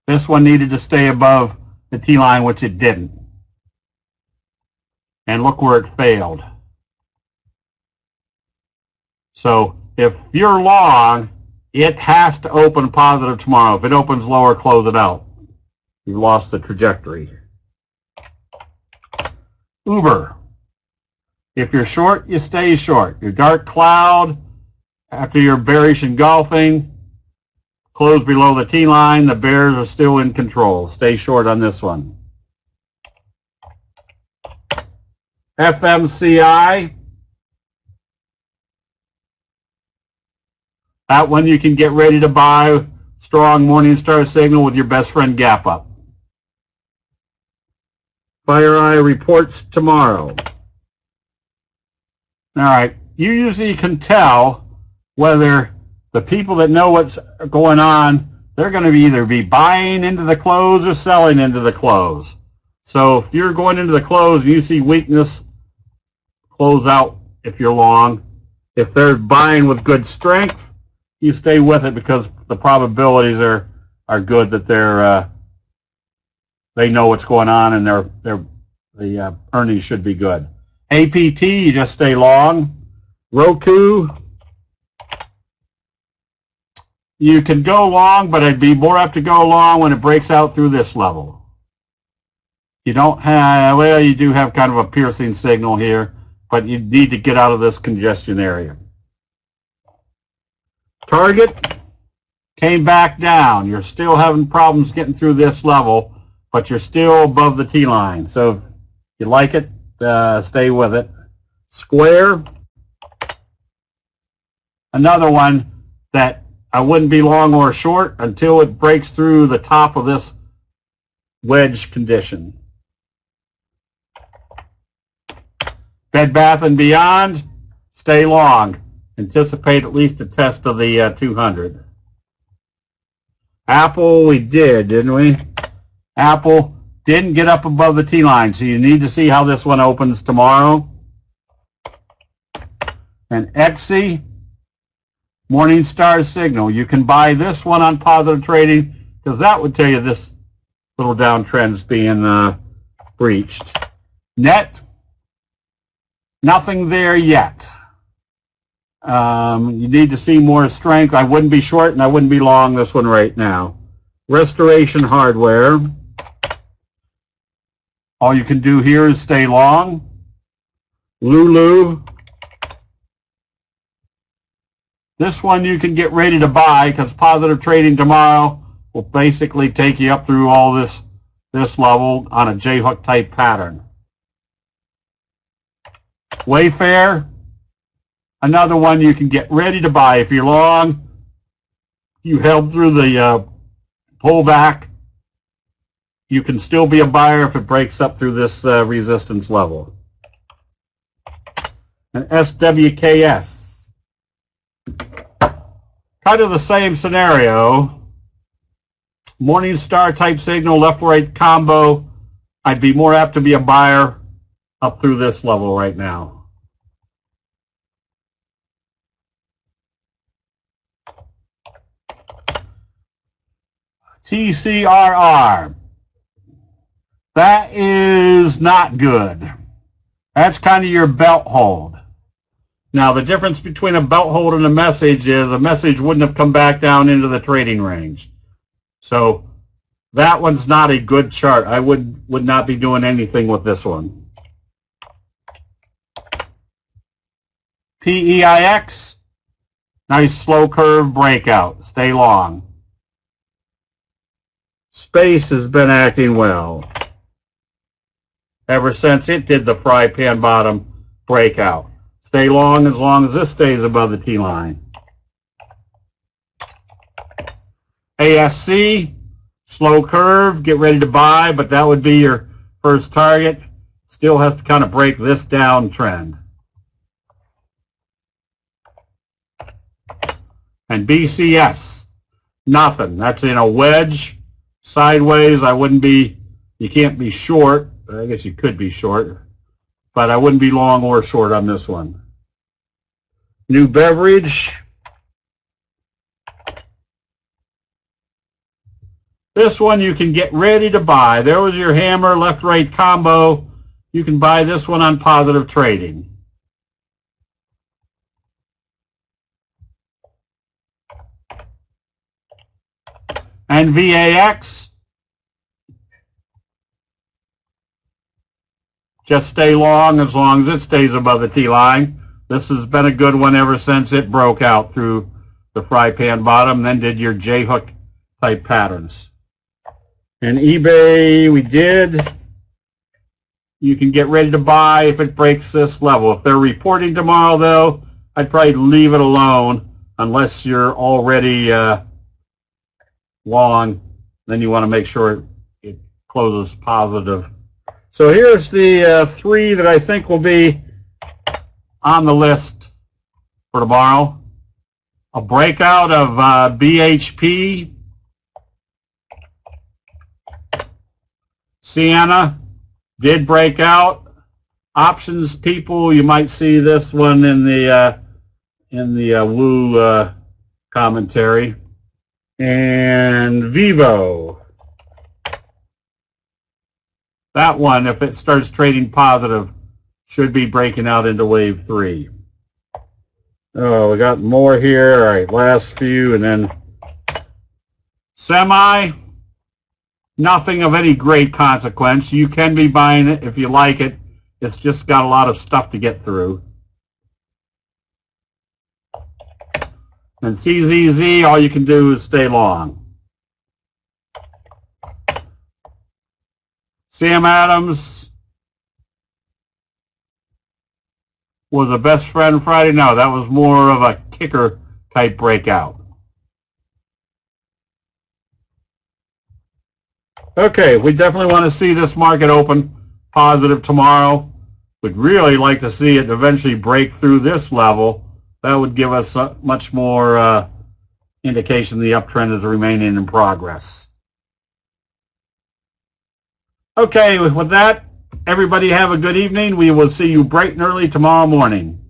This one needed to stay above the T-line, which it didn't. And look where it failed. So if you're long, it has to open positive tomorrow. If it opens lower, close it out. You've lost the trajectory. Uber. If you're short, you stay short. Your dark cloud, after your bearish engulfing, close below the T-line. The bears are still in control. Stay short on this one. FMCI. That one you can get ready to buy. Strong Morningstar signal with your best friend gap up. FireEye reports tomorrow. All right, you usually can tell whether the people that know what's going on, they're going to either be buying into the close or selling into the close. So if you're going into the close and you see weakness, close out if you're long. If they're buying with good strength, you stay with it because the probabilities are good that they know what's going on and the earnings should be good. APT, you just stay long. Roku, you can go long, but I'd be more apt to go long when it breaks out through this level. You don't have, well, you do have kind of a piercing signal here, but you need to get out of this congestion area. Target came back down. You're still having problems getting through this level, but you're still above the T-line. So if you like it, stay with it. Square, another one that I wouldn't be long or short until it breaks through the top of this wedge condition. Bed Bath & Beyond, stay long. Anticipate at least a test of the 200. Apple, we did, didn't we? Apple didn't get up above the T-line, so you need to see how this one opens tomorrow. And Etsy, Morningstar signal. You can buy this one on positive trading because that would tell you this little downtrends being breached. Net, nothing there yet. You need to see more strength. I wouldn't be short and I wouldn't be long this one right now. Restoration Hardware. All you can do here is stay long. Lulu. This one you can get ready to buy because positive trading tomorrow will basically take you up through all this level on a J-hook type pattern. Wayfair, another one you can get ready to buy. If you're long, you held through the pullback, you can still be a buyer if it breaks up through this resistance level. And SWKS. Kind of the same scenario. Morningstar type signal, left-right combo. I'd be more apt to be a buyer up through this level right now. TCRR. That is not good. That's kind of your belt hold. Now, the difference between a belt hold and a message is a message wouldn't have come back down into the trading range. So that one's not a good chart. I would not be doing anything with this one. PEIX, nice slow curve breakout. Stay long. Space has been acting well ever since it did the fry pan bottom breakout. Stay long as this stays above the T-line. ASC, slow curve, get ready to buy, but that would be your first target. Still has to kind of break this downtrend. And BCS, nothing. That's in a wedge, sideways. I wouldn't be, you can't be short. I guess you could be short, but I wouldn't be long or short on this one. New beverage. This one you can get ready to buy. There was your hammer left-right combo. You can buy this one on positive trading. And VAX. Just stay long as it stays above the T-line. This has been a good one ever since it broke out through the fry pan bottom, then did your J-hook type patterns. And eBay, we did. You can get ready to buy if it breaks this level. If they're reporting tomorrow, though, I'd probably leave it alone unless you're already long. Then you want to make sure it closes positive. So here's the three that I think will be on the list for tomorrow. A breakout of BHP. Sienna did break out. Options people, you might see this one in the Woo commentary. And Vivo. That one, if it starts trading positive, should be breaking out into wave 3. Oh, we got more here. All right, last few, and then semi. Nothing of any great consequence. You can be buying it if you like it. It's just got a lot of stuff to get through. And CZZ, all you can do is stay long. Sam Adams was a best friend Friday. No, that was more of a kicker type breakout. Okay, we definitely want to see this market open positive tomorrow. We'd really like to see it eventually break through this level. That would give us much more indication the uptrend is remaining in progress. Okay, with that, everybody have a good evening. We will see you bright and early tomorrow morning.